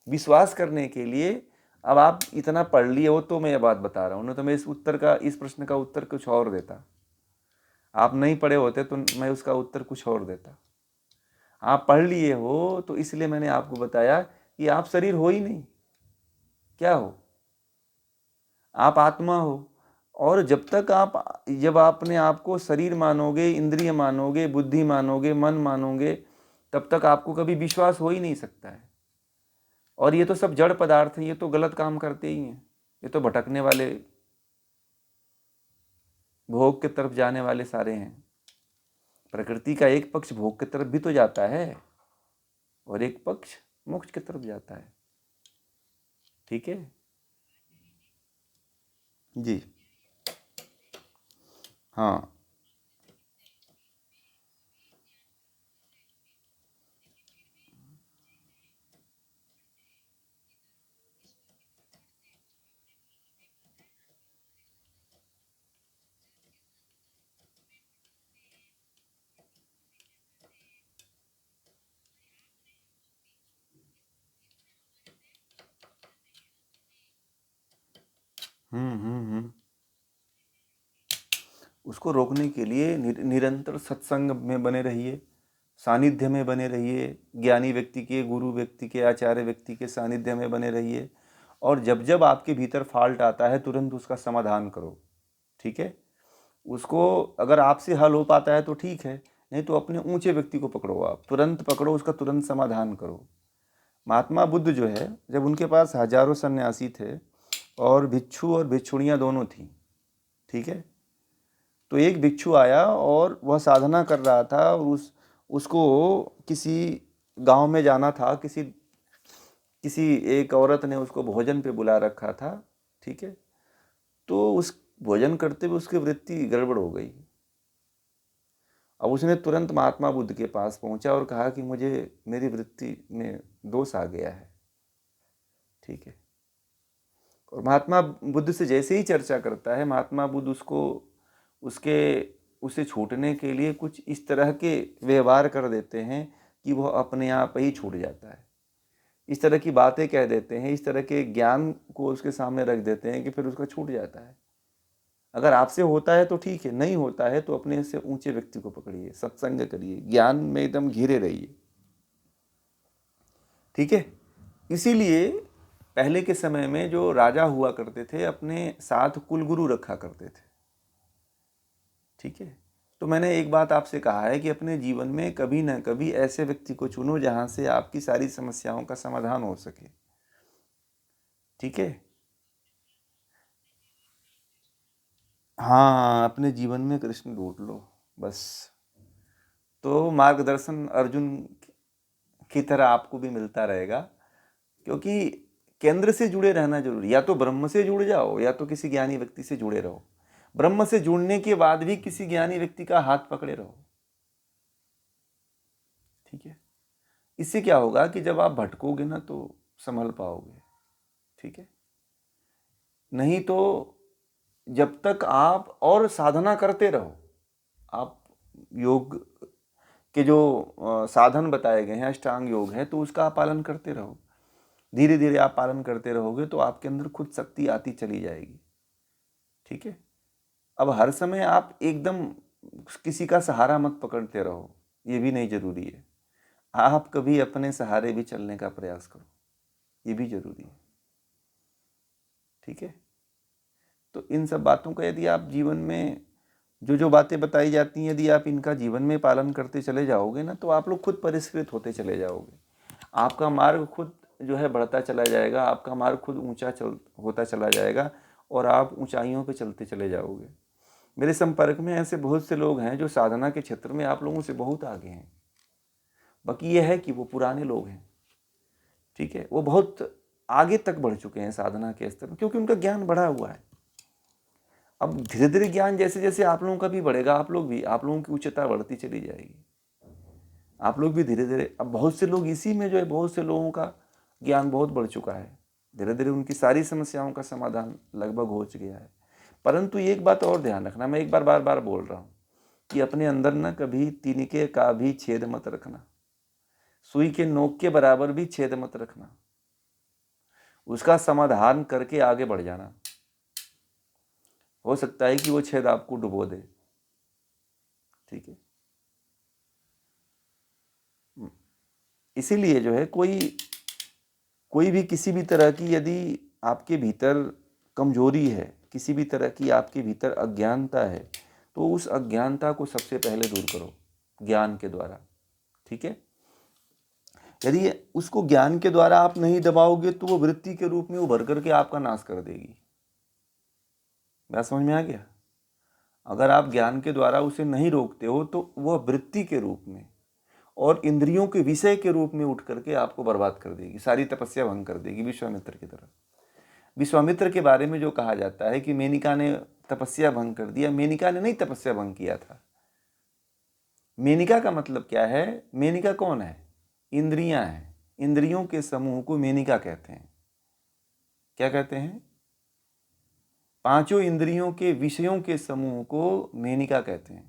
विश्वास करने के लिए अब आप इतना पढ़ लिए हो तो मैं ये बात बता रहा हूँ, नहीं तो मैं इस प्रश्न का उत्तर कुछ और देता। आप नहीं पढ़े होते तो मैं उसका उत्तर कुछ और देता। आप पढ़ लिए हो तो इसलिए मैंने आपको बताया कि आप शरीर हो ही नहीं। क्या हो? आप आत्मा हो। और जब आपने आपको शरीर मानोगे, इंद्रिय मानोगे, बुद्धि मानोगे, मन मानोगे, तब तक आपको कभी विश्वास हो ही नहीं सकता है। और ये तो सब जड़ पदार्थ हैं, ये तो गलत काम करते ही हैं, ये तो भटकने वाले, भोग की तरफ जाने वाले सारे हैं। प्रकृति का एक पक्ष भोग की तरफ भी तो जाता है और एक पक्ष मोक्ष की तरफ जाता है। ठीक है जी। हाँ। हम्म। उसको रोकने के लिए निरंतर सत्संग में बने रहिए, सानिध्य में बने रहिए, ज्ञानी व्यक्ति के, गुरु व्यक्ति के, आचार्य व्यक्ति के सानिध्य में बने रहिए। और जब जब आपके भीतर फॉल्ट आता है तुरंत उसका समाधान करो। ठीक है? उसको अगर आपसे हल हो पाता है तो ठीक है, नहीं तो अपने ऊंचे व्यक्ति को पकड़ो, आप तुरंत पकड़ो, उसका तुरंत समाधान करो। महात्मा बुद्ध जो है, जब उनके पास हजारों सन्यासी थे और भिक्षु और भिक्षुणियाँ दोनों थी, ठीक है, तो एक भिक्षु आया और वह साधना कर रहा था और उसको किसी गांव में जाना था, किसी एक औरत ने उसको भोजन पे बुला रखा था। ठीक है, तो उस भोजन करते हुए उसकी वृत्ति गड़बड़ हो गई। अब उसने तुरंत महात्मा बुद्ध के पास पहुंचा और कहा कि मुझे मेरी वृत्ति में दोष आ गया है। ठीक है, और महात्मा बुद्ध से जैसे ही चर्चा करता है, महात्मा बुद्ध उसके उसे छूटने के लिए कुछ इस तरह के व्यवहार कर देते हैं कि वह अपने आप ही छूट जाता है। इस तरह की बातें कह देते हैं, इस तरह के ज्ञान को उसके सामने रख देते हैं कि फिर उसका छूट जाता है। अगर आपसे होता है तो ठीक है, नहीं होता है तो अपने से ऊंचे व्यक्ति को पकड़िए, सत्संग करिए, ज्ञान में एकदम घिरे रहिए। ठीक है? इसीलिए पहले के समय में जो राजा हुआ करते थे अपने साथ कुलगुरु रखा करते थे। ठीक है, तो मैंने एक बात आपसे कहा है कि अपने जीवन में कभी ना कभी ऐसे व्यक्ति को चुनो जहां से आपकी सारी समस्याओं का समाधान हो सके। ठीक है? हाँ, अपने जीवन में कृष्ण ढूंढ लो बस। तो मार्गदर्शन अर्जुन की तरह आपको भी मिलता रहेगा, क्योंकि केंद्र से जुड़े रहना जरूरी। या तो ब्रह्म से जुड़ जाओ या तो किसी ज्ञानी व्यक्ति से जुड़े रहो। ब्रह्म से जुड़ने के बाद भी किसी ज्ञानी व्यक्ति का हाथ पकड़े रहो। ठीक है? इससे क्या होगा कि जब आप भटकोगे ना तो संभल पाओगे। ठीक है? नहीं तो जब तक आप और साधना करते रहो, आप योग के जो साधन बताए गए हैं, अष्टांग योग है, तो उसका आप पालन करते रहो। धीरे धीरे आप पालन करते रहोगे तो आपके अंदर खुद शक्ति आती चली जाएगी। ठीक है? अब हर समय आप एकदम किसी का सहारा मत पकड़ते रहो, ये भी नहीं जरूरी है। आप कभी अपने सहारे भी चलने का प्रयास करो, ये भी जरूरी है। ठीक है? तो इन सब बातों का यदि आप जीवन में जो जो बातें बताई जाती हैं, यदि आप इनका जीवन में पालन करते चले जाओगे ना, तो आप लोग खुद परिष्कृत होते चले जाओगे। आपका मार्ग खुद जो है बढ़ता चला जाएगा, आपका मार्ग खुद ऊंचा होता चला जाएगा और आप ऊंचाइयों पे चलते चले जाओगे। मेरे संपर्क में ऐसे बहुत से लोग हैं जो साधना के क्षेत्र में आप लोगों से बहुत आगे हैं। बाकी यह है कि वो पुराने लोग हैं। ठीक है, वो बहुत आगे तक बढ़ चुके हैं साधना के स्तर में, क्योंकि उनका ज्ञान बढ़ा हुआ है। अब धीरे धीरे ज्ञान जैसे जैसे आप लोगों का भी बढ़ेगा, आप लोगों की उच्चता बढ़ती चली जाएगी। आप लोग भी धीरे धीरे, अब बहुत से लोग इसी में जो है, बहुत से लोगों का ज्ञान बहुत बढ़ चुका है, धीरे धीरे उनकी सारी समस्याओं का समाधान लगभग हो गया है। परंतु एक बात और ध्यान रखना, मैं एक बार बार बार बोल रहा हूँ कि अपने अंदर ना कभी तिनके का भी छेद मत रखना, सुई के नोक के बराबर भी छेद मत रखना। उसका समाधान करके आगे बढ़ जाना। हो सकता है कि वो छेद आपको डुबो दे। ठीक है, इसीलिए जो है कोई भी किसी भी तरह की यदि आपके भीतर कमजोरी है, किसी भी तरह की आपके भीतर अज्ञानता है, तो उस अज्ञानता को सबसे पहले दूर करो ज्ञान के द्वारा। ठीक है, यदि उसको ज्ञान के द्वारा आप नहीं दबाओगे तो वो वृत्ति के रूप में उभर करके आपका नाश कर देगी। बात समझ में आ गया? अगर आप ज्ञान के द्वारा उसे नहीं रोकते हो तो वह वृत्ति के रूप में और इंद्रियों के विषय के रूप में उठ करके आपको बर्बाद कर देगी, सारी तपस्या भंग कर देगी, विश्वामित्र की तरह। विश्वामित्र के बारे में जो कहा जाता है कि मेनिका ने तपस्या भंग कर दिया, मेनिका ने नहीं तपस्या भंग किया था। मेनिका का मतलब क्या है? मेनिका कौन है? इंद्रियां हैं। इंद्रियों के समूह को मेनिका कहते हैं। क्या कहते हैं? पांचों इंद्रियों के विषयों के समूह को मेनिका कहते हैं।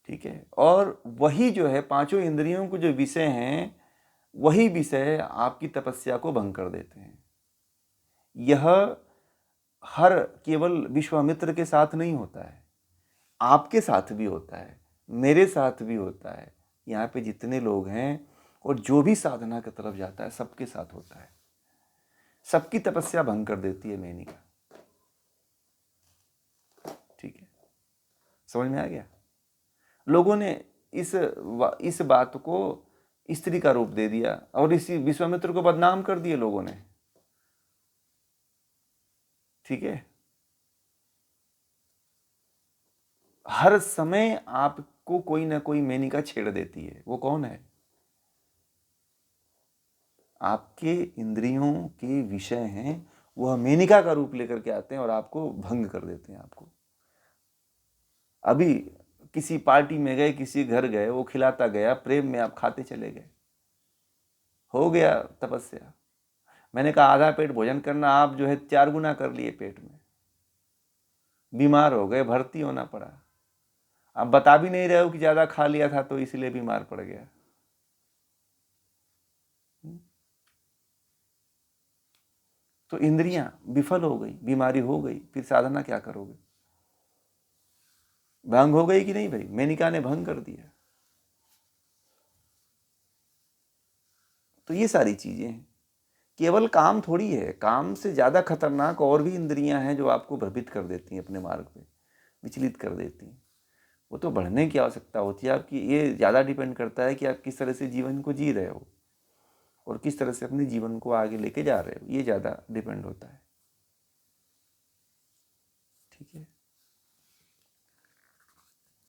ठीक है, और वही जो है पांचों इंद्रियों के जो विषय हैं, वही विषय आपकी तपस्या को भंग कर देते हैं। यह हर केवल विश्वामित्र के साथ नहीं होता है, आपके साथ भी होता है, मेरे साथ भी होता है, यहाँ पे जितने लोग हैं और जो भी साधना की तरफ जाता है सबके साथ होता है। सबकी तपस्या भंग कर देती है मेनिका। ठीक है, समझ में आ गया? लोगों ने इस बात को स्त्री का रूप दे दिया और इसी विश्वामित्र को बदनाम कर दिए लोगों ने। ठीक है, हर समय आपको कोई ना कोई मेनिका छेड़ देती है। वो कौन है? आपके इंद्रियों के विषय हैं, वह मेनिका का रूप लेकर के आते हैं और आपको भंग कर देते हैं। आपको अभी किसी पार्टी में गए, किसी घर गए, वो खिलाता गया, प्रेम में आप खाते चले गए, हो गया तपस्या। मैंने कहा आधा पेट भोजन करना, आप जो है 4 गुना कर लिए पेट में, बीमार हो गए, भर्ती होना पड़ा। आप बता भी नहीं रहे हो कि ज्यादा खा लिया था तो इसलिए बीमार पड़ गया। तो इंद्रियां विफल हो गई, बीमारी हो गई, फिर साधना क्या करोगे? भंग हो गई कि नहीं भाई? मेनिका ने भंग कर दिया। तो ये सारी चीजें हैं। केवल काम थोड़ी है, काम से ज्यादा खतरनाक और भी इंद्रियां हैं जो आपको भ्रमित कर देती हैं, अपने मार्ग पे विचलित कर देती हैं। वो तो बढ़ने की आवश्यकता होती है आपकी। ये ज्यादा डिपेंड करता है कि आप किस तरह से जीवन को जी रहे हो और किस तरह से अपने जीवन को आगे लेके जा रहे हो, ये ज्यादा डिपेंड होता है। ठीक है।